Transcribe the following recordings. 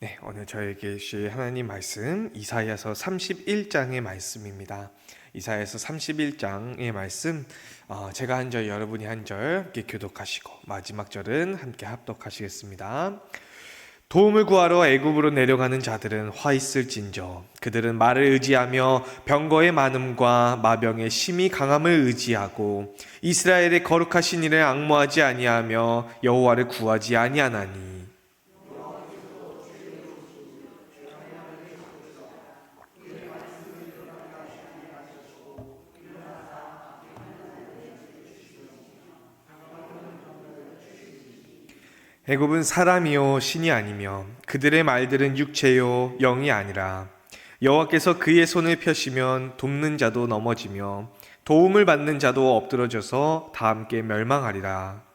네, 오늘 저에게 주실 하나님 말씀 이사야서 31장의 말씀입니다. 이사야서 31장의 말씀, 제가 한 절, 여러분이 한 절 함께 교독하시고 마지막 절은 함께 합독하시겠습니다. 도움을 구하러 애굽으로 내려가는 자들은 화 있을진저, 그들은 말을 의지하며 병거의 많음과 마병의 심히 강함을 의지하고 이스라엘의 거룩하신 이를 앙모하지 아니하며 여호와를 구하지 아니하나니. 애굽은 사람이요 신이 아니며 그들의 말들은 육체요 영이 아니라. 여호와께서 그의 손을 펴시면 돕는 자도 넘어지며 도움을 받는 자도 엎드러져서 다 함께 멸망하리라.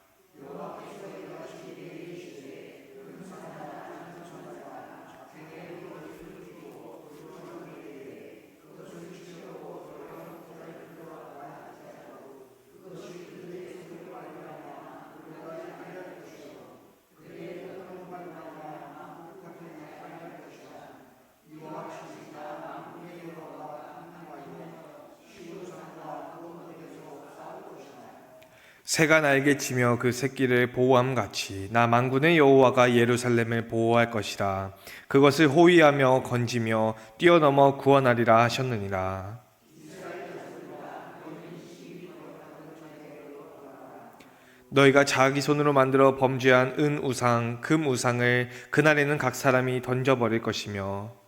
새가 날개치며 그 새끼를 보호함같이 나 만군의 여호와가 예루살렘을 보호할 것이라. 그것을 호위하며 건지며 뛰어넘어 구원하리라 하셨느니라. 너희가 자기 손으로 만들어 범죄한 은 우상, 금 우상을 그날에는 각 사람이 던져버릴 것이며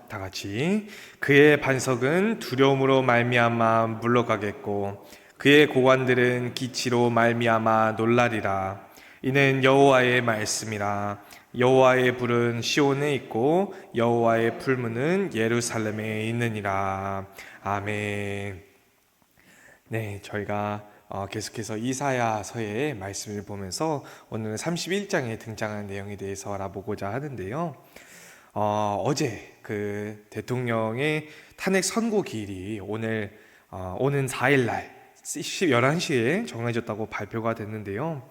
다 같이 그의 반석은 두려움으로 말미암아 물러가겠고 그의 고관들은 기치로 말미암아 놀라리라. 이는 여호와의 말씀이라. 여호와의 불은 시온에 있고 여호와의 풀무는 예루살렘에 있느니라. 아멘. 네, 저희가 계속해서 이사야서의 말씀을 보면서 오늘은 31장에 등장하는 내용에 대해서 알아보고자 하는데요. 어제 그 대통령의 탄핵 선고 기일이 오늘 오는 4일날 11시에 정해졌다고 발표가 됐는데요.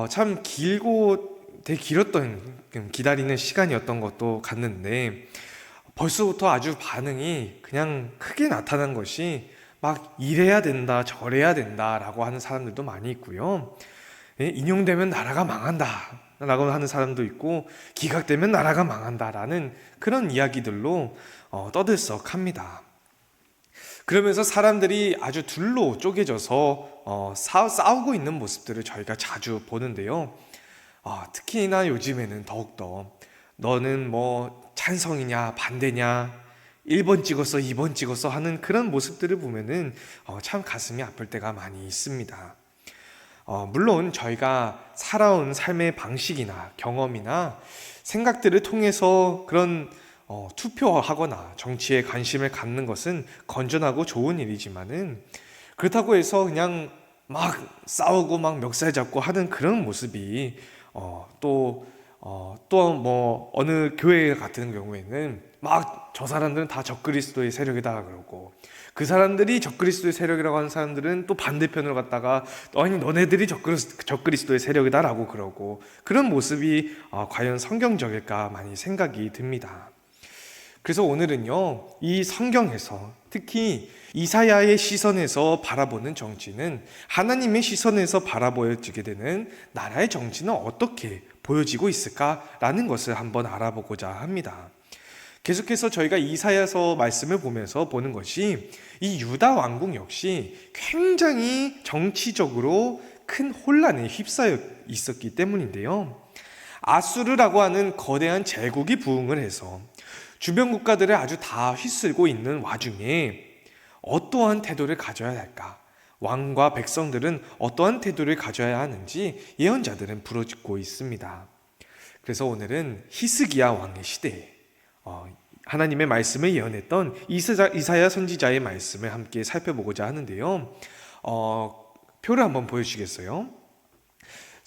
참 길고 되게 길었던 기다리는 시간이었던 것도 같는데 벌써부터 아주 반응이 그냥 크게 나타난 것이 막 이래야 된다 저래야 된다라고 하는 사람들도 많이 있고요. 인용되면 나라가 망한다 라고 하는 사람도 있고 기각되면 나라가 망한다라는 그런 이야기들로 떠들썩합니다. 그러면서 사람들이 아주 둘로 쪼개져서 싸우고 있는 모습들을 저희가 자주 보는데요. 특히나 요즘에는 더욱더 너는 뭐 찬성이냐 반대냐 1번 찍었어 2번 찍었어 하는 그런 모습들을 보면은 참 가슴이 아플 때가 많이 있습니다. 물론 저희가 살아온 삶의 방식이나 경험이나 생각들을 통해서 그런 투표하거나 정치에 관심을 갖는 것은 건전하고 좋은 일이지만은 그렇다고 해서 그냥 막 싸우고 막 멱살 잡고 하는 그런 모습이 또 뭐 어느 교회 같은 경우에는 막 저 사람들은 다 적그리스도의 세력이다 그러고 그 사람들이 적그리스도의 세력이라고 하는 사람들은 또 반대편으로 갔다가 아니 너네들이 적그리스도의 세력이다라고 그러고 그런 모습이 과연 성경적일까 많이 생각이 듭니다. 그래서 오늘은요 이 성경에서 특히 이사야의 시선에서 바라보는 정치는 하나님의 시선에서 바라보여지게 되는 나라의 정치는 어떻게 보여지고 있을까라는 것을 한번 알아보고자 합니다. 계속해서 저희가 이사야서 말씀을 보면서 보는 것이 이 유다 왕국 역시 굉장히 정치적으로 큰 혼란에 휩싸여 있었기 때문인데요. 아수르라고 하는 거대한 제국이 부흥을 해서 주변 국가들을 아주 다 휩쓸고 있는 와중에 어떠한 태도를 가져야 할까? 왕과 백성들은 어떠한 태도를 가져야 하는지 예언자들은 부르짖고 있습니다. 그래서 오늘은 히스기야 왕의 시대에 하나님의 말씀을 예언했던 이사야 선지자의 말씀을 함께 살펴보고자 하는데요. 표를 한번 보여주시겠어요?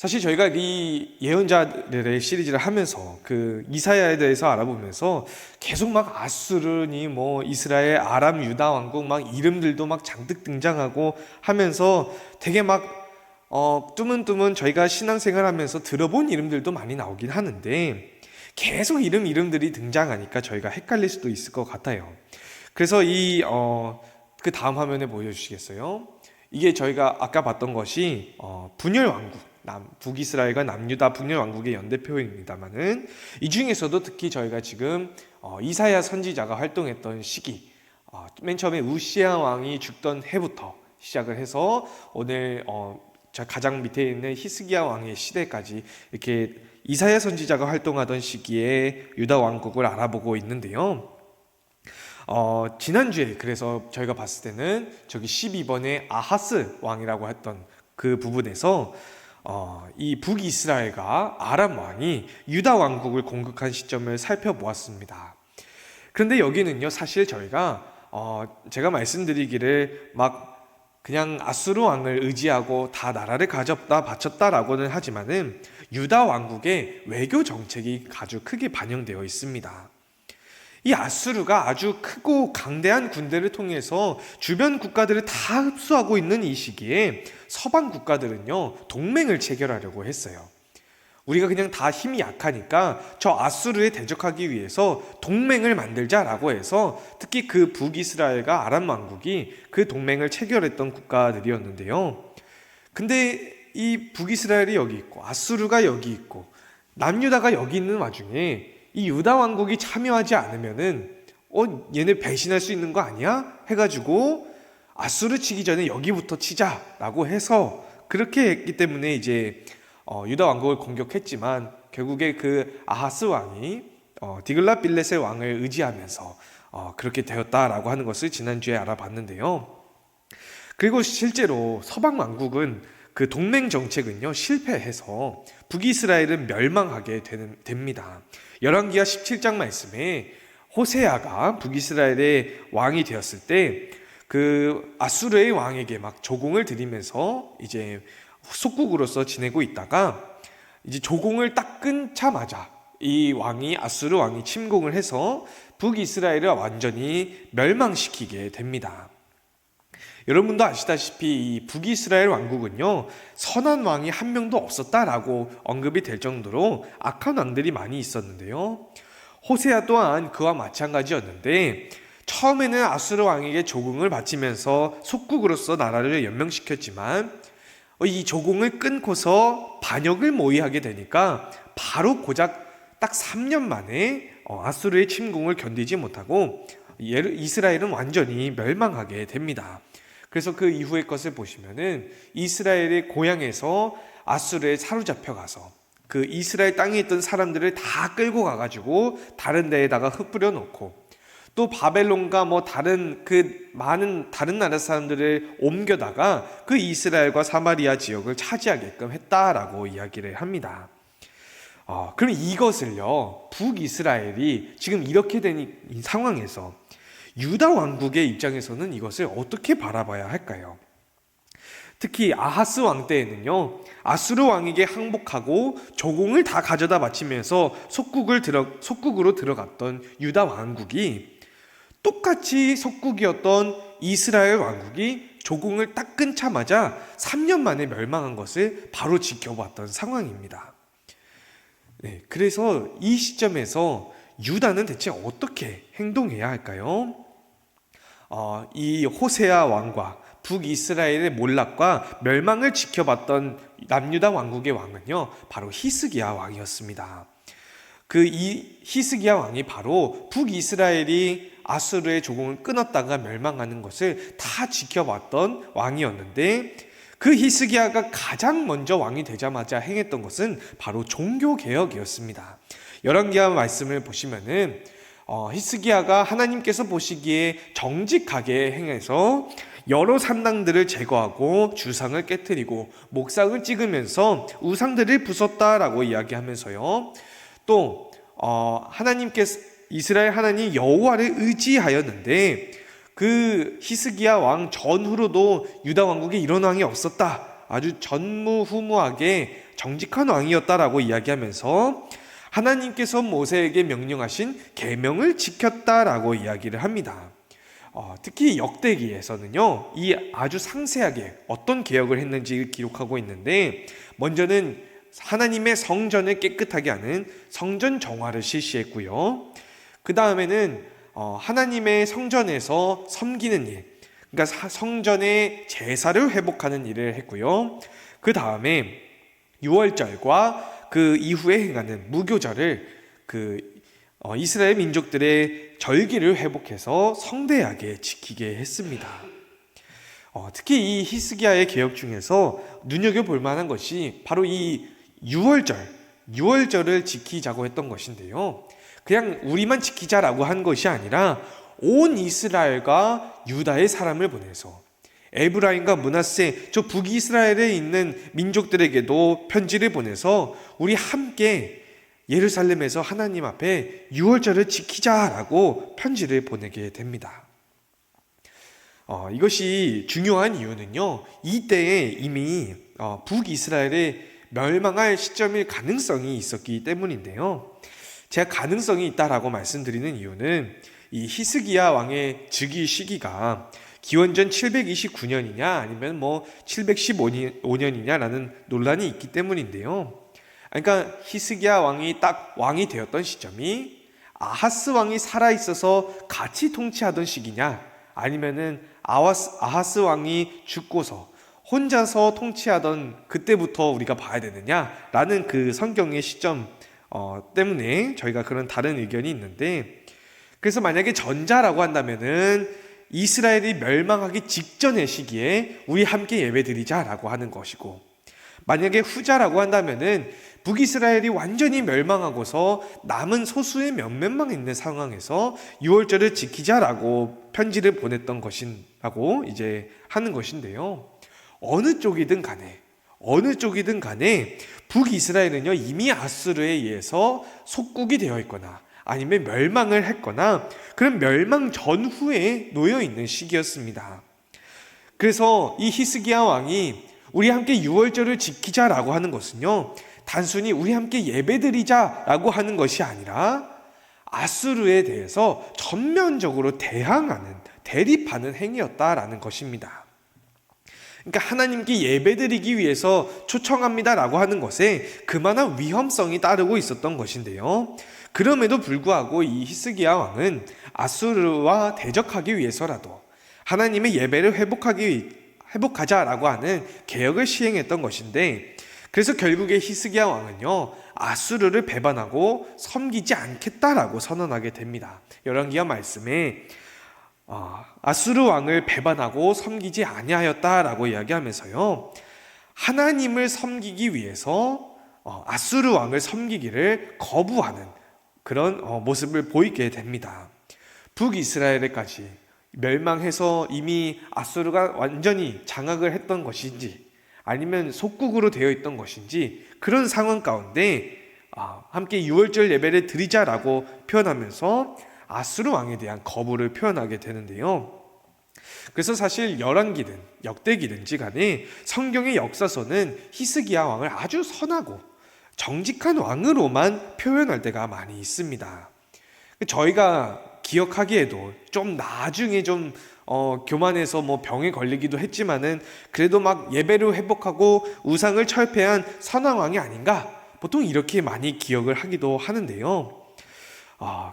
사실 저희가 이 예언자들의 시리즈를 하면서 그 이사야에 대해서 알아보면서 계속 막 아수르니 뭐 이스라엘, 아람, 유다 왕국 막 이름들도 막 잔뜩 등장하고 하면서 되게 막 뜨문뜨문 저희가 신앙생활 하면서 들어본 이름들도 많이 나오긴 하는데 계속 이름들이 등장하니까 저희가 헷갈릴 수도 있을 것 같아요. 그래서 그 다음 화면에 보여주시겠어요? 이게 저희가 아까 봤던 것이 분열 왕국, 북이스라엘과 남유다 분열 왕국의 연대표입니다만은 이 중에서도 특히 저희가 지금 이사야 선지자가 활동했던 시기, 맨 처음에 우시아 왕이 죽던 해부터 시작을 해서 오늘 가장 밑에 있는 히스기야 왕의 시대까지 이렇게 이사야 선지자가 활동하던 시기에 유다 왕국을 알아보고 있는데요. 지난주에 그래서 저희가 봤을 때는 저기 12번에 아하스 왕이라고 했던 그 부분에서 이 북이스라엘과 아람 왕이 유다 왕국을 공격한 시점을 살펴보았습니다. 그런데 여기는요, 사실 저희가 제가 말씀드리기를 막 그냥 아수르 왕을 의지하고 다 나라를 가졌다 바쳤다라고는 하지만은 유다 왕국의 외교 정책이 아주 크게 반영되어 있습니다. 이 아수르가 아주 크고 강대한 군대를 통해서 주변 국가들을 다 흡수하고 있는 이 시기에 서방 국가들은요, 동맹을 체결하려고 했어요. 우리가 그냥 다 힘이 약하니까 저 아수르에 대적하기 위해서 동맹을 만들자라고 해서 특히 그 북이스라엘과 아람 왕국이 그 동맹을 체결했던 국가들이었는데요. 근데 이 북이스라엘이 여기 있고 아수르가 여기 있고 남유다가 여기 있는 와중에 이 유다 왕국이 참여하지 않으면은 얘네 배신할 수 있는 거 아니야? 해가지고 아수르 치기 전에 여기부터 치자라고 해서 그렇게 했기 때문에 이제 유다 왕국을 공격했지만 결국에 그 아하스 왕이 디글랏 빌렛의 왕을 의지하면서 그렇게 되었다라고 하는 것을 지난주에 알아봤는데요. 그리고 실제로 서방 왕국은 그 동맹 정책은요, 실패해서 북이스라엘은 멸망하게 됩니다. 열왕기하 17장 말씀에 호세아가 북이스라엘의 왕이 되었을 때 그 아수르의 왕에게 막 조공을 드리면서 이제 속국으로서 지내고 있다가 이제 조공을 딱 끊자마자 이 왕이 아수르 왕이 침공을 해서 북이스라엘을 완전히 멸망시키게 됩니다. 여러분도 아시다시피 이 북이스라엘 왕국은요, 선한 왕이 한 명도 없었다라고 언급이 될 정도로 악한 왕들이 많이 있었는데요. 호세아 또한 그와 마찬가지였는데 처음에는 아수르 왕에게 조공을 바치면서 속국으로서 나라를 연명시켰지만 이 조공을 끊고서 반역을 모의하게 되니까 바로 고작 딱 3년 만에 아수르의 침공을 견디지 못하고 이스라엘은 완전히 멸망하게 됩니다. 그래서 그 이후의 것을 보시면은 이스라엘의 고향에서 아수르에 사로잡혀 가서 그 이스라엘 땅에 있던 사람들을 다 끌고 가가지고 다른 데에다가 흩뿌려 놓고 또 바벨론과 뭐 다른 그 많은 다른 나라 사람들을 옮겨다가 그 이스라엘과 사마리아 지역을 차지하게끔 했다라고 이야기를 합니다. 그럼 이것을요, 북이스라엘이 지금 이렇게 된 이 상황에서 유다 왕국의 입장에서는 이것을 어떻게 바라봐야 할까요? 특히 아하스 왕 때에는요, 아수르 왕에게 항복하고 조공을 다 가져다 바치면서 속국으로 들어갔던 유다 왕국이 똑같이 속국이었던 이스라엘 왕국이 조공을 딱 끊자마자 3년 만에 멸망한 것을 바로 지켜봤던 상황입니다. 네, 그래서 이 시점에서 유다는 대체 어떻게 행동해야 할까요? 이 호세아 왕과 북이스라엘의 몰락과 멸망을 지켜봤던 남유다 왕국의 왕은요, 바로 히스기야 왕이었습니다. 이 히스기야 왕이 바로 북이스라엘이 아수르의 조공을 끊었다가 멸망하는 것을 다 지켜봤던 왕이었는데 그 히스기야가 가장 먼저 왕이 되자마자 행했던 것은 바로 종교개혁이었습니다. 열왕기하 말씀을 보시면은 히스기야가 하나님께서 보시기에 정직하게 행해서 여러 산당들을 제거하고 주상을 깨뜨리고 목상을 찍으면서 우상들을 부쉈다라고 이야기하면서요. 또 하나님께서 이스라엘 하나님 여호와를 의지하였는데 그 히스기야 왕 전후로도 유다 왕국에 이런 왕이 없었다. 아주 전무후무하게 정직한 왕이었다라고 이야기하면서 하나님께서 모세에게 명령하신 계명을 지켰다라고 이야기를 합니다. 특히 역대기에서는요, 이 아주 상세하게 어떤 개혁을 했는지 기록하고 있는데, 먼저는 하나님의 성전을 깨끗하게 하는 성전 정화를 실시했고요. 그 다음에는 하나님의 성전에서 섬기는 일, 그러니까 성전의 제사를 회복하는 일을 했고요. 그 다음에 유월절과 그 이후에 행하는 무교절을 이스라엘 민족들의 절기를 회복해서 성대하게 지키게 했습니다. 특히 이 히스기야의 개혁 중에서 눈여겨볼 만한 것이 바로 이 유월절을 지키자고 했던 것인데요. 그냥 우리만 지키자라고 한 것이 아니라 온 이스라엘과 유다의 사람을 보내서 에브라임과 므낫세, 저 북이스라엘에 있는 민족들에게도 편지를 보내서 우리 함께 예루살렘에서 하나님 앞에 유월절을 지키자라고 편지를 보내게 됩니다. 이것이 중요한 이유는요, 이때에 이미 북이스라엘의 멸망할 시점일 가능성이 있었기 때문인데요. 제가 가능성이 있다라고 말씀드리는 이유는 이 히스기야 왕의 즉위 시기가 기원전 729년이냐 아니면 715년이냐라는 논란이 있기 때문인데요. 그러니까 히스기야 왕이 딱 왕이 되었던 시점이 아하스 왕이 살아있어서 같이 통치하던 시기냐, 아니면은 아하스 왕이 죽고서 혼자서 통치하던 그때부터 우리가 봐야 되느냐라는 그 성경의 시점 때문에 저희가 그런 다른 의견이 있는데, 그래서 만약에 전자라고 한다면은 이스라엘이 멸망하기 직전의 시기에 우리 함께 예배드리자라고 하는 것이고, 만약에 후자라고 한다면은 북이스라엘이 완전히 멸망하고서 남은 소수의 몇몇만 있는 상황에서 유월절을 지키자라고 편지를 보냈던 것이라고 이제 하는 것인데요. 어느 쪽이든 간에 북이스라엘은요, 이미 아수르에 의해서 속국이 되어 있거나 아니면 멸망을 했거나 그런 멸망 전후에 놓여 있는 시기였습니다. 그래서 이 히스기야 왕이 우리 함께 유월절을 지키자라고 하는 것은요, 단순히 우리 함께 예배드리자라고 하는 것이 아니라 아수르에 대해서 전면적으로 대립하는 행위였다라는 것입니다. 그러니까 하나님께 예배드리기 위해서 초청합니다라고 하는 것에 그만한 위험성이 따르고 있었던 것인데요. 그럼에도 불구하고 이 히스기야 왕은 아수르와 대적하기 위해서라도 하나님의 예배를 회복하자라고 하는 개혁을 시행했던 것인데, 그래서 결국에 히스기야 왕은요, 아수르를 배반하고 섬기지 않겠다라고 선언하게 됩니다. 열왕기하 말씀에 아수르 왕을 배반하고 섬기지 아니하였다라고 이야기하면서요, 하나님을 섬기기 위해서 아수르 왕을 섬기기를 거부하는 그런 모습을 보이게 됩니다. 북이스라엘까지 멸망해서 이미 아수르가 완전히 장악을 했던 것인지 아니면 속국으로 되어 있던 것인지 그런 상황 가운데 함께 유월절 예배를 드리자라고 표현하면서 아수르 왕에 대한 거부를 표현하게 되는데요. 그래서 사실 열왕기든 역대기든지 간에 성경의 역사서는 히스기야 왕을 아주 선하고 정직한 왕으로만 표현할 때가 많이 있습니다. 저희가 기억하기에도 좀 나중에 좀 교만해서 병에 걸리기도 했지만은 그래도 막 예배를 회복하고 우상을 철폐한 선한 왕이 아닌가, 보통 이렇게 많이 기억을 하기도 하는데요.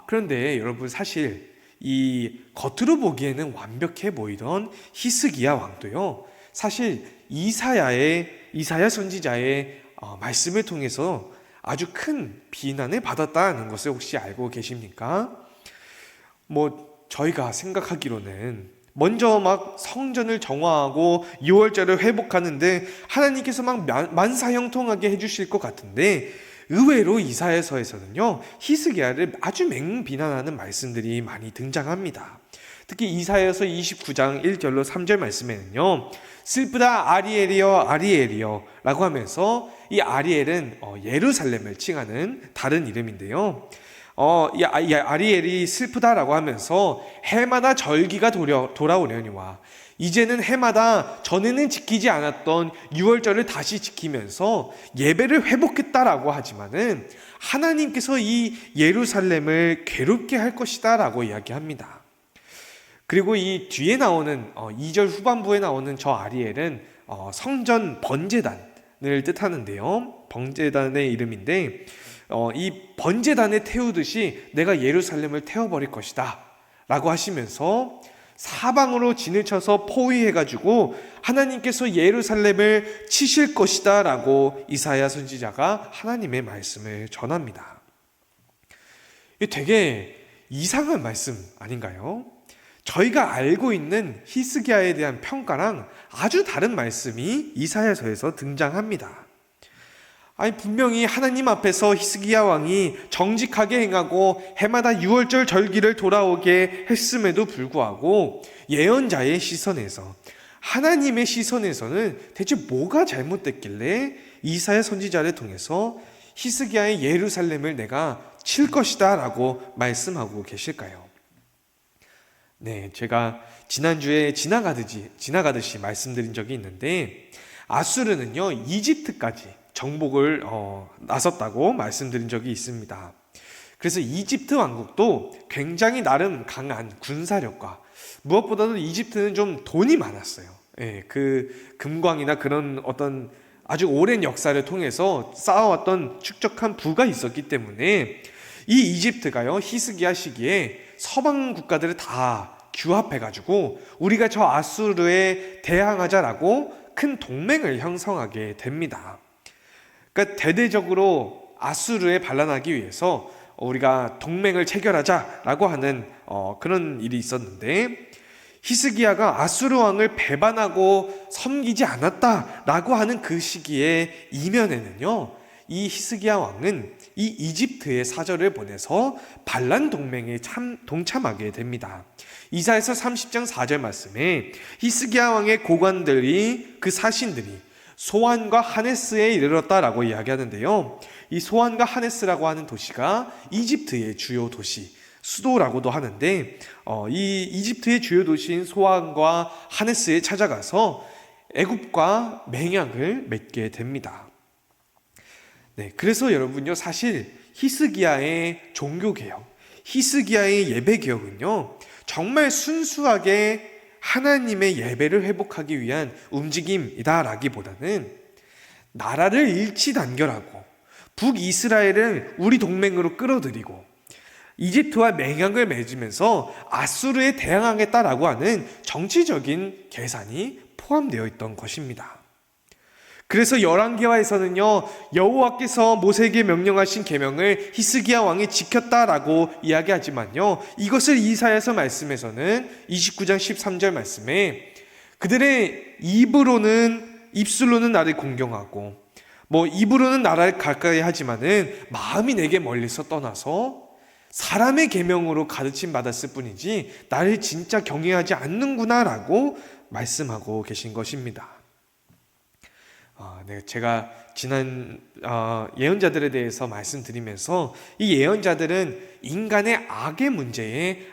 그런데 여러분, 사실 이 겉으로 보기에는 완벽해 보이던 히스기야 왕도요, 사실 이사야 선지자의 말씀을 통해서 아주 큰 비난을 받았다는 것을 혹시 알고 계십니까? 저희가 생각하기로는 먼저 막 성전을 정화하고 유월절을 회복하는데 하나님께서 막 만사형통하게 해주실 것 같은데, 의외로 이사야서에서는요, 히스기야를 아주 맹비난하는 말씀들이 많이 등장합니다. 특히 이사야서 29장 1절로 3절 말씀에는요, 슬프다 아리엘이여 아리엘이여 라고 하면서, 이 아리엘은 예루살렘을 칭하는 다른 이름인데요, 이 아리엘이 슬프다라고 하면서 해마다 절기가 돌아오려니와 이제는 해마다 전에는 지키지 않았던 유월절을 다시 지키면서 예배를 회복했다라고 하지만은 하나님께서 이 예루살렘을 괴롭게 할 것이다 라고 이야기합니다. 그리고 이 뒤에 나오는 2절 후반부에 나오는 저 아리엘은 성전 번제단을 뜻하는데요. 번제단의 이름인데 이 번제단에 태우듯이 내가 예루살렘을 태워버릴 것이다 라고 하시면서 사방으로 진을 쳐서 포위해가지고 하나님께서 예루살렘을 치실 것이다 라고 이사야 선지자가 하나님의 말씀을 전합니다. 이게 되게 이상한 말씀 아닌가요? 저희가 알고 있는 히스기야에 대한 평가랑 아주 다른 말씀이 이사야서에서 등장합니다. 아니, 분명히 하나님 앞에서 히스기야 왕이 정직하게 행하고 해마다 유월절 절기를 돌아오게 했음에도 불구하고 예언자의 시선에서, 하나님의 시선에서는 대체 뭐가 잘못됐길래 이사야 선지자를 통해서 히스기야의 예루살렘을 내가 칠 것이다 라고 말씀하고 계실까요? 네, 제가 지난주에 지나가듯이 말씀드린 적이 있는데, 아수르는요 이집트까지 정복을 나섰다고 말씀드린 적이 있습니다. 그래서 이집트 왕국도 굉장히 나름 강한 군사력과, 무엇보다도 이집트는 좀 돈이 많았어요. 예, 그 금광이나 그런 어떤 아주 오랜 역사를 통해서 쌓아왔던 축적한 부가 있었기 때문에 이 이집트가요 히스기야 시기에 서방 국가들을 다 규합해가지고 우리가 저 아수르에 대항하자라고 큰 동맹을 형성하게 됩니다. 그러니까 대대적으로 아수르에 반란하기 위해서 우리가 동맹을 체결하자라고 하는 그런 일이 있었는데, 히스기야가 아수르 왕을 배반하고 섬기지 않았다라고 하는 그 시기의 이면에는요, 이 히스기야 왕은 이 이집트에 사절을 보내서 반란 동맹에 동참하게 됩니다. 이사야서 30장 4절 말씀에 히스기야 왕의 고관들이, 그 사신들이 소안과 하네스에 이르렀다라고 이야기하는데요. 이 소안과 하네스라고 하는 도시가 이집트의 주요 도시, 수도라고도 하는데 이 이집트의 주요 도시인 소안과 하네스에 찾아가서 애굽과 맹약을 맺게 됩니다. 네, 그래서 여러분요, 사실 히스기야의 종교개혁, 히스기야의 예배개혁은요 정말 순수하게 하나님의 예배를 회복하기 위한 움직임이다라기보다는 나라를 일치단결하고 북이스라엘을 우리 동맹으로 끌어들이고 이집트와 맹약을 맺으면서 아수르에 대항하겠다라고 하는 정치적인 계산이 포함되어 있던 것입니다. 그래서 열왕기하에서는요 여호와께서 모세에게 명령하신 계명을 히스기야 왕이 지켰다라고 이야기하지만요, 이것을 이사야서 말씀에서는 29장 13절 말씀에 그들의 입술로는 나를 공경하고 입으로는 나를 가까이 하지만은 마음이 내게 멀리서 떠나서 사람의 계명으로 가르침 받았을 뿐이지 나를 진짜 경외하지 않는구나라고 말씀하고 계신 것입니다. 네, 제가 지난 예언자들에 대해서 말씀드리면서 이 예언자들은 인간의 악의 문제에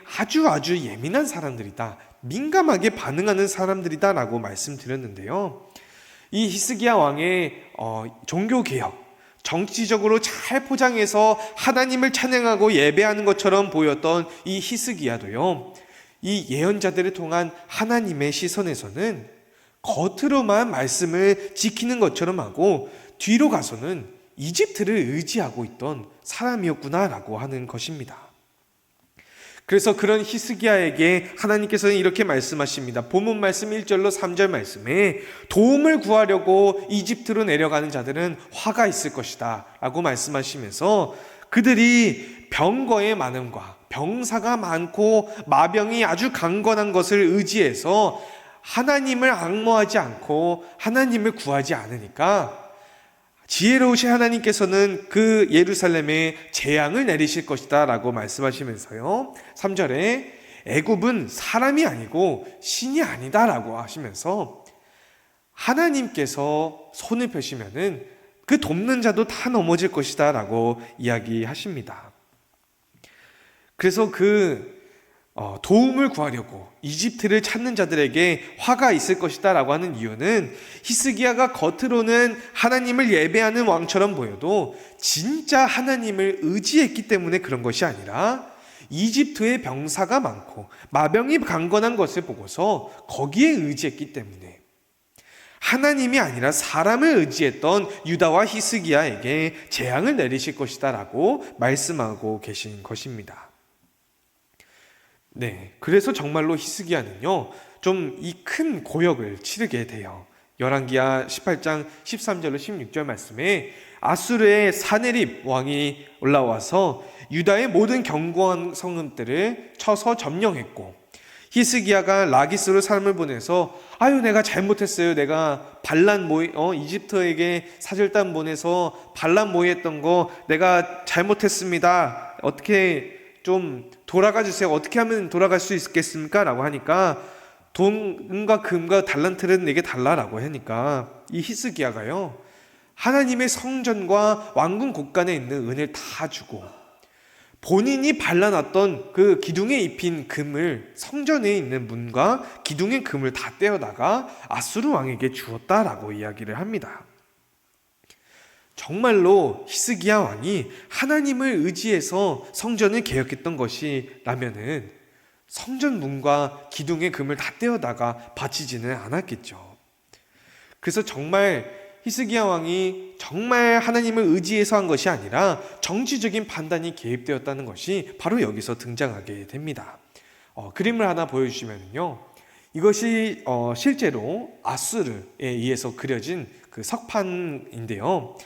아주 예민한 사람들이다, 민감하게 반응하는 사람들이다 라고 말씀드렸는데요, 이 히스기야 왕의 종교개혁, 정치적으로 잘 포장해서 하나님을 찬양하고 예배하는 것처럼 보였던 이 히스기야도요, 이 예언자들을 통한 하나님의 시선에서는 겉으로만 말씀을 지키는 것처럼 하고 뒤로 가서는 이집트를 의지하고 있던 사람이었구나라고 하는 것입니다. 그래서 그런 히스기야에게 하나님께서는 이렇게 말씀하십니다. 본문 말씀 1절로 3절 말씀에 도움을 구하려고 이집트로 내려가는 자들은 화가 있을 것이다 라고 말씀하시면서 그들이 병거의 많음과 병사가 많고 마병이 아주 강건한 것을 의지해서 하나님을 앙모하지 않고 하나님을 구하지 않으니까 지혜로우신 하나님께서는 그 예루살렘에 재앙을 내리실 것이다 라고 말씀하시면서요, 3절에 애굽은 사람이 아니고 신이 아니다 라고 하시면서 하나님께서 손을 펴시면은 그 돕는 자도 다 넘어질 것이다 라고 이야기하십니다. 그래서 도움을 구하려고 이집트를 찾는 자들에게 화가 있을 것이다 라고 하는 이유는 히스기야가 겉으로는 하나님을 예배하는 왕처럼 보여도 진짜 하나님을 의지했기 때문에 그런 것이 아니라 이집트에 병사가 많고 마병이 강건한 것을 보고서 거기에 의지했기 때문에 하나님이 아니라 사람을 의지했던 유다와 히스기야에게 재앙을 내리실 것이다 라고 말씀하고 계신 것입니다. 네, 그래서 정말로 히스기야는요, 좀 이 큰 고역을 치르게 돼요. 열왕기하 18장 13절로 16절 말씀에 아수르의 사네립 왕이 올라와서 유다의 모든 견고한 성읍들을 쳐서 점령했고, 히스기야가 라기스로 사람을 보내서 아유 내가 잘못했어요. 내가 반란 모의 이집트에게 사절단 보내서 반란 모의했던 거 내가 잘못했습니다. 어떻게 좀 돌아가 주세요. 어떻게 하면 돌아갈 수 있겠습니까? 라고 하니까 돈과 금과 달란트를 내게 달라라고 하니까 이 히스기야가요, 하나님의 성전과 왕궁 곳간에 있는 은을 다 주고 본인이 발라놨던 그 기둥에 입힌 금을, 성전에 있는 문과 기둥의 금을 다 떼어다가 아수르 왕에게 주었다라고 이야기를 합니다. 정말로 히스기야 왕이 하나님을 의지해서 성전을 개혁했던 것이라면은 성전 문과 기둥의 금을 다 떼어다가 바치지는 않았겠죠. 그래서 정말 히스기야 왕이 정말 하나님을 의지해서 한 것이 아니라 정치적인 판단이 개입되었다는 것이 바로 여기서 등장하게 됩니다. 그림을 하나 보여주시면요, 이것이 실제로 아수르에 의해서 그려진 그 석판인데요.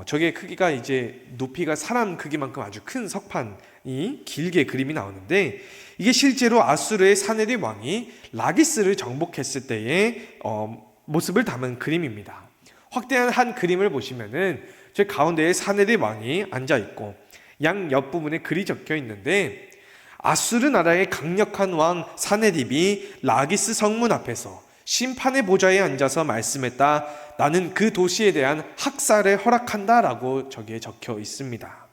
저게 크기가 이제 높이가 사람 크기만큼 아주 큰 석판이 길게 그림이 나오는데, 이게 실제로 아수르의 사네립 왕이 라기스를 정복했을 때의 모습을 담은 그림입니다. 확대한 한 그림을 보시면은 저 가운데에 사네립 왕이 앉아 있고 양 옆부분에 글이 적혀 있는데, 아수르 나라의 강력한 왕 사네립이 라기스 성문 앞에서 심판의 보좌에 앉아서 말씀했다. 나는 그 도시에 대한 학살을 허락한다 라고 저기에 적혀 있습니다.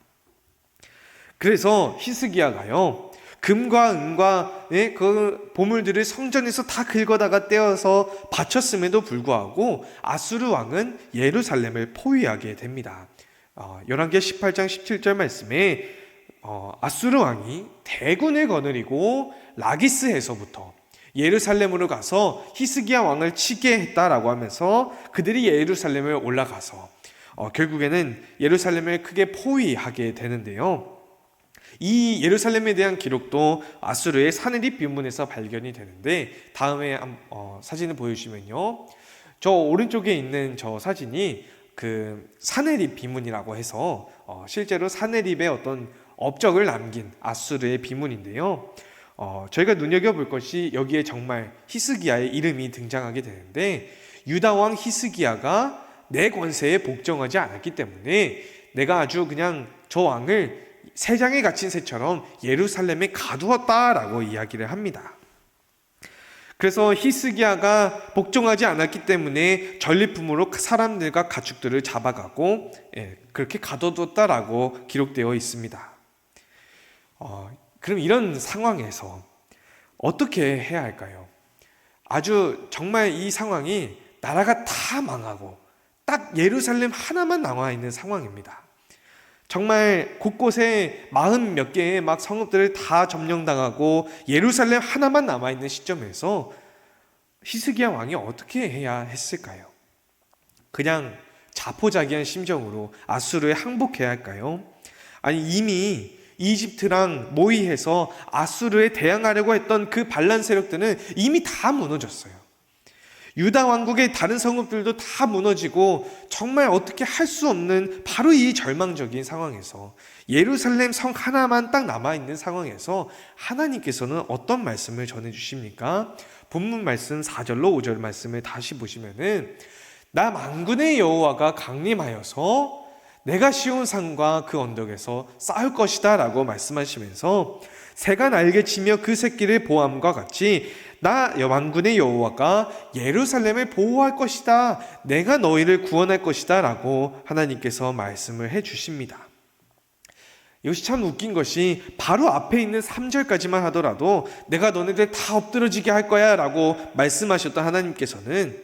그래서 히스기야가요, 금과 은과 그 보물들을 성전에서 다 긁어다가 떼어서 바쳤음에도 불구하고 아수르 왕은 예루살렘을 포위하게 됩니다. 열왕기하 18장 17절 말씀에 아수르 왕이 대군을 거느리고 라기스에서부터 예루살렘으로 가서 히스기야 왕을 치게 했다라고 하면서 그들이 예루살렘을 올라가서 결국에는 예루살렘을 크게 포위하게 되는데요. 이 예루살렘에 대한 기록도 아수르의 사네립 비문에서 발견이 되는데, 다음에 사진을 보여주시면요, 저 오른쪽에 있는 저 사진이 그 사네립 비문이라고 해서 실제로 사네립의 어떤 업적을 남긴 아수르의 비문인데요. 저희가 눈여겨볼 것이 여기에 정말 히스기야의 이름이 등장하게 되는데, 유다 왕 히스기야가 내 권세에 복종하지 않았기 때문에 내가 아주 그냥 저 왕을 새장에 갇힌 새처럼 예루살렘에 가두었다라고 이야기를 합니다. 그래서 히스기야가 복종하지 않았기 때문에 전리품으로 사람들과 가축들을 잡아가고 그렇게 가둬뒀다라고 기록되어 있습니다. 그럼 이런 상황에서 어떻게 해야 할까요? 아주 정말 이 상황이 나라가 다 망하고 딱 예루살렘 하나만 남아있는 상황입니다. 정말 곳곳에 40몇 개의 막 성읍들을 다 점령당하고 예루살렘 하나만 남아있는 시점에서 히스기야 왕이 어떻게 해야 했을까요? 그냥 자포자기한 심정으로 아수르에 항복해야 할까요? 아니 이미 이집트랑 모의해서 아수르에 대항하려고 했던 그 반란 세력들은 이미 다 무너졌어요. 유다 왕국의 다른 성읍들도 다 무너지고 정말 어떻게 할 수 없는 바로 이 절망적인 상황에서 예루살렘 성 하나만 딱 남아있는 상황에서 하나님께서는 어떤 말씀을 전해주십니까? 본문 말씀 4절로 5절 말씀을 다시 보시면은 나 만군의 여호와가 강림하여서 내가 시온 산과 그 언덕에서 쌓을 것이다 라고 말씀하시면서 새가 날개치며 그 새끼를 보함과 같이 나 만군의 여호와가 예루살렘을 보호할 것이다. 내가 너희를 구원할 것이다 라고 하나님께서 말씀을 해 주십니다. 이것이 참 웃긴 것이 바로 앞에 있는 3절까지만 하더라도 내가 너네들 다 엎드러지게 할 거야 라고 말씀하셨던 하나님께서는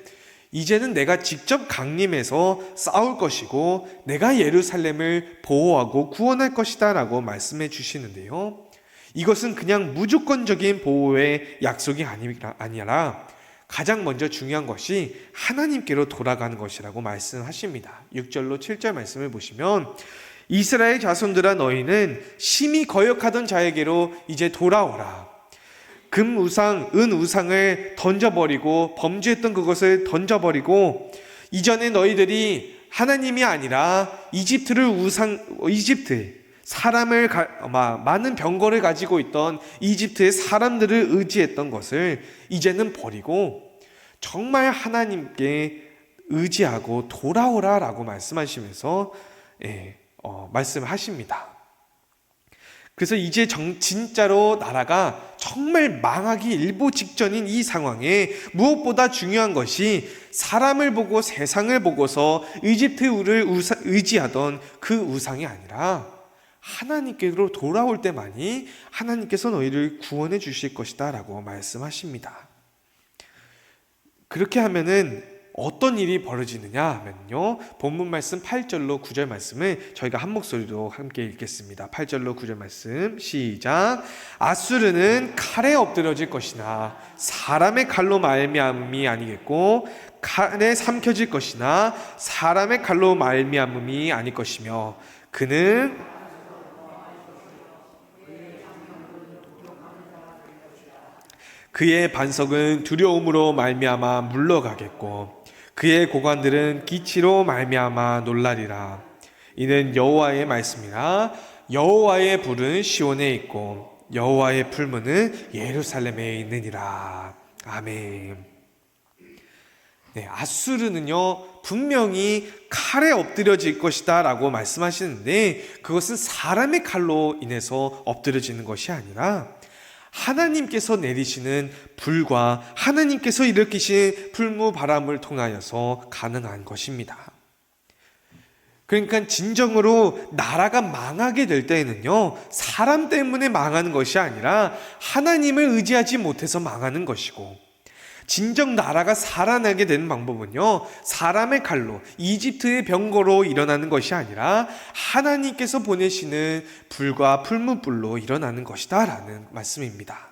이제는 내가 직접 강림해서 싸울 것이고 내가 예루살렘을 보호하고 구원할 것이다 라고 말씀해 주시는데요. 이것은 그냥 무조건적인 보호의 약속이 아니라 가장 먼저 중요한 것이 하나님께로 돌아가는 것이라고 말씀하십니다. 6절로 7절 말씀을 보시면 이스라엘 자손들아 너희는 심히 거역하던 자에게로 이제 돌아오라. 금 우상, 은 우상을 던져버리고 범죄했던 그것을 던져버리고 이전에 너희들이 하나님이 아니라 이집트 사람을 많은 병거를 가지고 있던 이집트의 사람들을 의지했던 것을 이제는 버리고 정말 하나님께 의지하고 돌아오라라고 말씀하시면서 말씀하십니다. 그래서 이제 진짜로 나라가 정말 망하기 일보 직전인 이 상황에 무엇보다 중요한 것이 사람을 보고 세상을 보고서 이집트를 의지하던 그 우상이 아니라 하나님께로 돌아올 때만이 하나님께서 너희를 구원해 주실 것이다 라고 말씀하십니다. 그렇게 하면은 어떤 일이 벌어지느냐 하면요, 본문 말씀 8절로 9절 말씀을 저희가 한 목소리로 함께 읽겠습니다. 8절로 9절 말씀 시작. 아수르는 칼에 엎드러질 것이나 사람의 칼로 말미암음이 아니겠고 칼에 삼켜질 것이나 사람의 칼로 말미암음이 아닐 것이며 그의 반석은 두려움으로 말미암아 물러가겠고 그의 고관들은 기치로 말미암아 놀라리라. 이는 여호와의 말씀이라. 여호와의 불은 시온에 있고 여호와의 풀무는 예루살렘에 있느니라. 아멘. 네, 아수르는요 분명히 칼에 엎드려질 것이다 라고 말씀하시는데 그것은 사람의 칼로 인해서 엎드려지는 것이 아니라 하나님께서 내리시는 불과 하나님께서 일으키신 풀무 바람을 통하여서 가능한 것입니다. 그러니까 진정으로 나라가 망하게 될 때에는요 사람 때문에 망하는 것이 아니라 하나님을 의지하지 못해서 망하는 것이고, 진정 나라가 살아나게 되는 방법은요 사람의 칼로 이집트의 병거로 일어나는 것이 아니라 하나님께서 보내시는 불과 풀무불로 일어나는 것이다 라는 말씀입니다.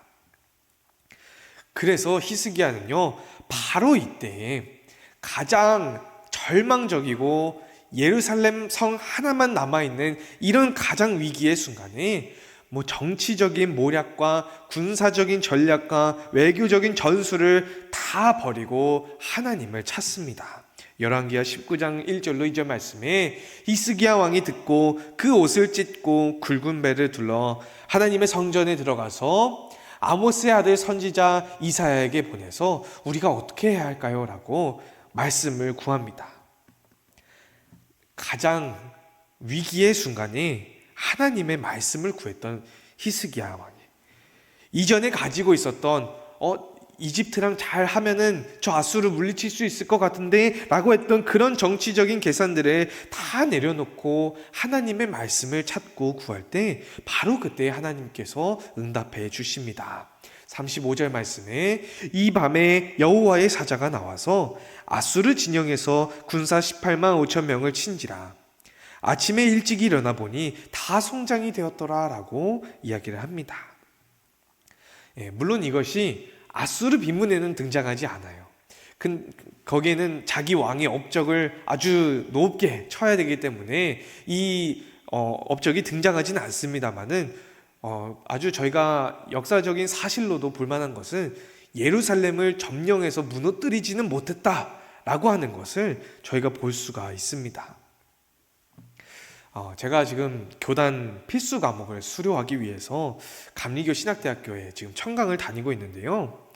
그래서 히스기야는요 바로 이때 가장 절망적이고 예루살렘 성 하나만 남아있는 이런 가장 위기의 순간에 정치적인 모략과 군사적인 전략과 외교적인 전술을 다 버리고 하나님을 찾습니다. 열왕기하 19장 1절로 2절 말씀에 히스기야 왕이 듣고 그 옷을 찢고 굵은 배를 둘러 하나님의 성전에 들어가서 아모스의 아들 선지자 이사야에게 보내서 우리가 어떻게 해야 할까요? 라고 말씀을 구합니다. 가장 위기의 순간에 하나님의 말씀을 구했던 히스기야 왕이 이전에 가지고 있었던 이집트랑 잘 하면은 저 아수르 물리칠 수 있을 것 같은데 라고 했던 그런 정치적인 계산들을 다 내려놓고 하나님의 말씀을 찾고 구할 때 바로 그때 하나님께서 응답해 주십니다. 35절 말씀에 이 밤에 여호와의 사자가 나와서 아수르 진영에서 군사 18만 5천 명을 친지라. 아침에 일찍 일어나 보니 다 송장이 되었더라 라고 이야기를 합니다. 물론 이것이 아수르 비문에는 등장하지 않아요. 거기에는 자기 왕의 업적을 아주 높게 쳐야 되기 때문에 이 업적이 등장하지는 않습니다만은 아주 저희가 역사적인 사실로도 볼만한 것은 예루살렘을 점령해서 무너뜨리지는 못했다라고 하는 것을 저희가 볼 수가 있습니다. 제가 지금 교단 필수 과목을 수료하기 위해서 감리교 신학대학교에 지금 청강을 다니고 있는데요.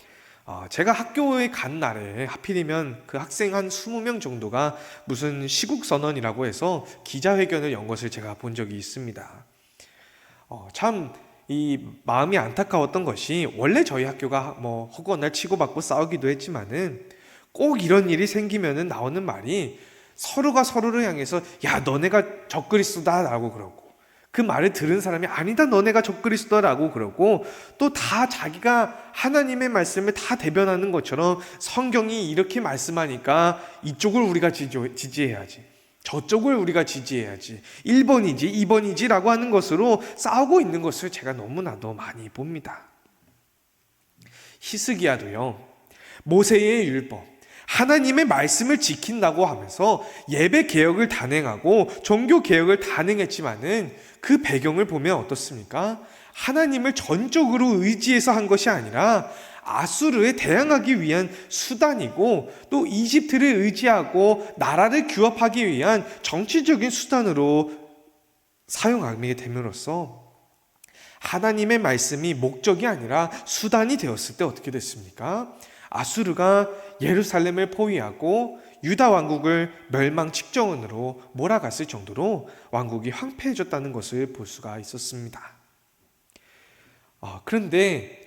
제가 학교에 간 날에 하필이면 그 학생 한 20명 정도가 무슨 시국선언이라고 해서 기자회견을 연 것을 제가 본 적이 있습니다. 참 이 마음이 안타까웠던 것이 원래 저희 학교가 허구한 날 치고받고 싸우기도 했지만은 꼭 이런 일이 생기면은 나오는 말이 서로가 서로를 향해서 야 너네가 적그리스도다 라고 그러고 그 말을 들은 사람이 아니다, 너네가 적그리스도라고 그러고, 또 다 자기가 하나님의 말씀을 다 대변하는 것처럼 성경이 이렇게 말씀하니까 이쪽을 우리가 지지해야지, 저쪽을 우리가 지지해야지, 1번이지 2번이지 라고 하는 것으로 싸우고 있는 것을 제가 너무나도 많이 봅니다. 히스기야도요, 모세의 율법, 하나님의 말씀을 지킨다고 하면서 예배 개혁을 단행하고 종교 개혁을 단행했지만은 그 배경을 보면 어떻습니까? 하나님을 전적으로 의지해서 한 것이 아니라 아수르에 대항하기 위한 수단이고, 또 이집트를 의지하고 나라를 규합하기 위한 정치적인 수단으로 사용하게 됨으로써 하나님의 말씀이 목적이 아니라 수단이 되었을 때 어떻게 됐습니까? 아수르가 예루살렘을 포위하고 유다 왕국을 멸망 직전으로 몰아갔을 정도로 왕국이 황폐해졌다는 것을 볼 수가 있었습니다. 그런데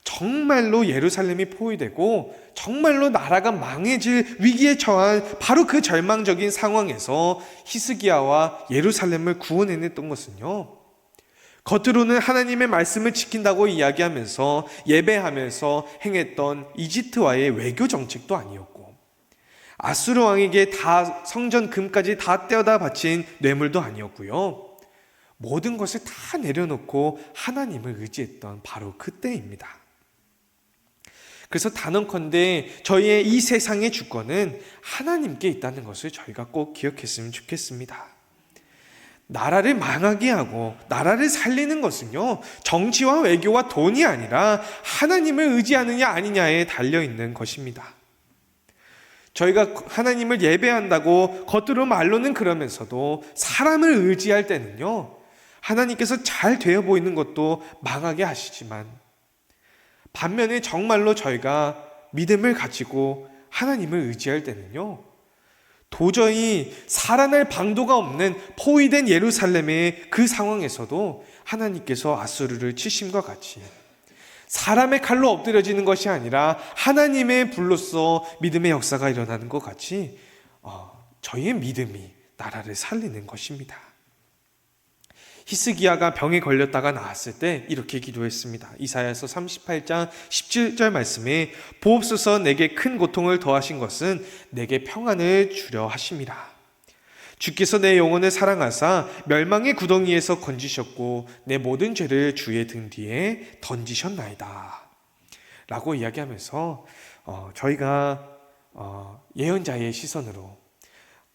정말로 예루살렘이 포위되고 정말로 나라가 망해질 위기에 처한 바로 그 절망적인 상황에서 히스기야와 예루살렘을 구원해냈던 것은요, 겉으로는 하나님의 말씀을 지킨다고 이야기하면서 예배하면서 행했던 이집트와의 외교 정책도 아니었고, 아수르 왕에게 다 성전 금까지 다 떼어다 바친 뇌물도 아니었고요, 모든 것을 다 내려놓고 하나님을 의지했던 바로 그때입니다. 그래서 단언컨대 저희의 이 세상의 주권은 하나님께 있다는 것을 저희가 꼭 기억했으면 좋겠습니다. 나라를 망하게 하고 나라를 살리는 것은요, 정치와 외교와 돈이 아니라 하나님을 의지하느냐 아니냐에 달려있는 것입니다. 저희가 하나님을 예배한다고 겉으로 말로는 그러면서도 사람을 의지할 때는요, 하나님께서 잘 되어 보이는 것도 망하게 하시지만, 반면에 정말로 저희가 믿음을 가지고 하나님을 의지할 때는요, 도저히 살아날 방도가 없는 포위된 예루살렘의 그 상황에서도 하나님께서 아수르를 치심과 같이 사람의 칼로 엎드려지는 것이 아니라 하나님의 불로써 믿음의 역사가 일어나는 것 같이 저희의 믿음이 나라를 살리는 것입니다. 히스기야가 병에 걸렸다가 나았을 때 이렇게 기도했습니다. 이사야서 38장 17절 말씀에 보옵소서, 내게 큰 고통을 더하신 것은 내게 평안을 주려 하심이라. 주께서 내 영혼을 사랑하사 멸망의 구덩이에서 건지셨고 내 모든 죄를 주의 등 뒤에 던지셨나이다 라고 이야기하면서 저희가 예언자의 시선으로,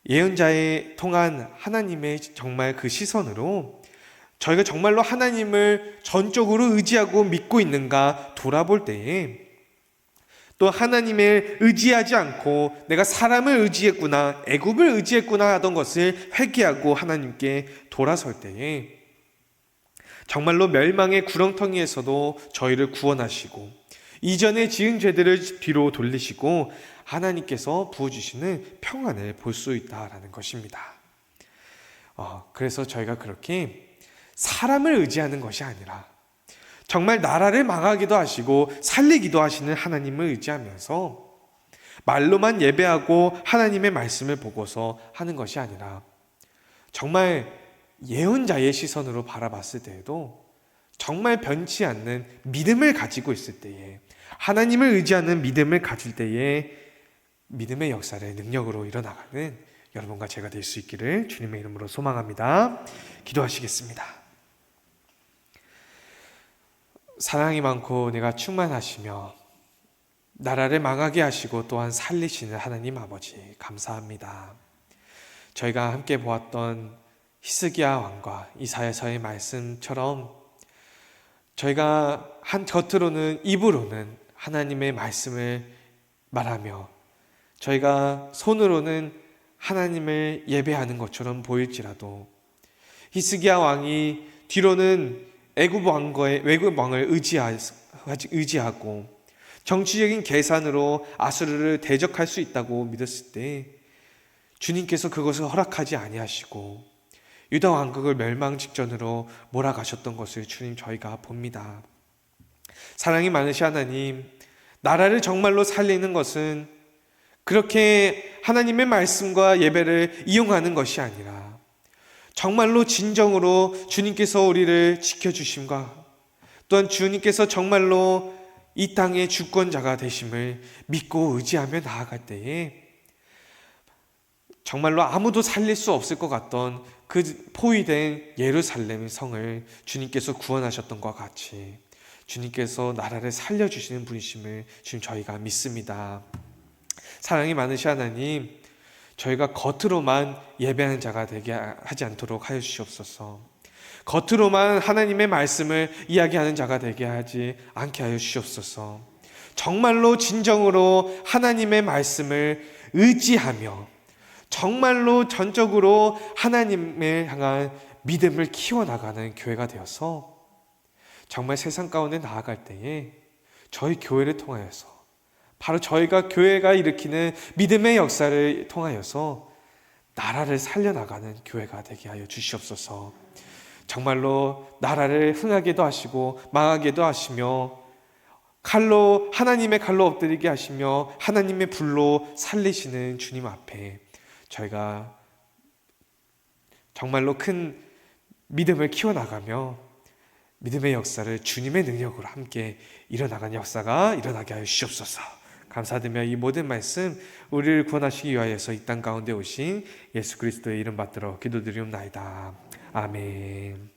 예언자에 통한 하나님의 정말 그 시선으로 저희가 정말로 하나님을 전적으로 의지하고 믿고 있는가 돌아볼 때에, 또 하나님을 의지하지 않고 내가 사람을 의지했구나, 애굽을 의지했구나 하던 것을 회개하고 하나님께 돌아설 때에 정말로 멸망의 구렁텅이에서도 저희를 구원하시고 이전에 지은 죄들을 뒤로 돌리시고 하나님께서 부어주시는 평안을 볼 수 있다라는 것입니다. 그래서 저희가 그렇게 사람을 의지하는 것이 아니라 정말 나라를 망하기도 하시고 살리기도 하시는 하나님을 의지하면서 말로만 예배하고 하나님의 말씀을 보고서 하는 것이 아니라 정말 예언자의 시선으로 바라봤을 때에도 정말 변치 않는 믿음을 가지고 있을 때에, 하나님을 의지하는 믿음을 가질 때에 믿음의 역사를 능력으로 일어나가는 여러분과 제가 될 수 있기를 주님의 이름으로 소망합니다. 기도하시겠습니다. 사랑이 많고 내가 충만하시며 나라를 망하게 하시고 또한 살리시는 하나님 아버지, 감사합니다. 저희가 함께 보았던 히스기야 왕과 이사야서의 말씀처럼 저희가 겉으로는, 입으로는 하나님의 말씀을 말하며 저희가 손으로는 하나님을 예배하는 것처럼 보일지라도 히스기야 왕이 뒤로는 외국 왕을 의지하고 정치적인 계산으로 아수르를 대적할 수 있다고 믿었을 때 주님께서 그것을 허락하지 아니하시고 유다 왕국을 멸망 직전으로 몰아가셨던 것을 주님 저희가 봅니다. 사랑이 많으신 하나님, 나라를 정말로 살리는 것은 그렇게 하나님의 말씀과 예배를 이용하는 것이 아니라 정말로 진정으로 주님께서 우리를 지켜주심과 또한 주님께서 정말로 이 땅의 주권자가 되심을 믿고 의지하며 나아갈 때에 정말로 아무도 살릴 수 없을 것 같던 그 포위된 예루살렘 성을 주님께서 구원하셨던 것과 같이 주님께서 나라를 살려주시는 분이심을 지금 저희가 믿습니다. 사랑이 많으신 하나님, 저희가 겉으로만 예배하는 자가 되게 하지 않도록 하여 주시옵소서. 겉으로만 하나님의 말씀을 이야기하는 자가 되게 하지 않게 하여 주시옵소서. 정말로 진정으로 하나님의 말씀을 의지하며 정말로 전적으로 하나님을 향한 믿음을 키워나가는 교회가 되어서 정말 세상 가운데 나아갈 때에 저희 교회를 통하여서 바로 저희가 교회가 일으키는 믿음의 역사를 통하여서 나라를 살려나가는 교회가 되게 하여 주시옵소서. 정말로 나라를 흥하게도 하시고 망하게도 하시며 칼로 하나님의 칼로 엎드리게 하시며 하나님의 불로 살리시는 주님 앞에 저희가 정말로 큰 믿음을 키워나가며 믿음의 역사를 주님의 능력으로 함께 일어나가는 역사가 일어나게 하여 주시옵소서. 감사드리며 이 모든 말씀 우리를 구원하시기 위하여서 이 땅 가운데 오신 예수 그리스도의 이름 받들어 기도드리옵나이다. 아멘.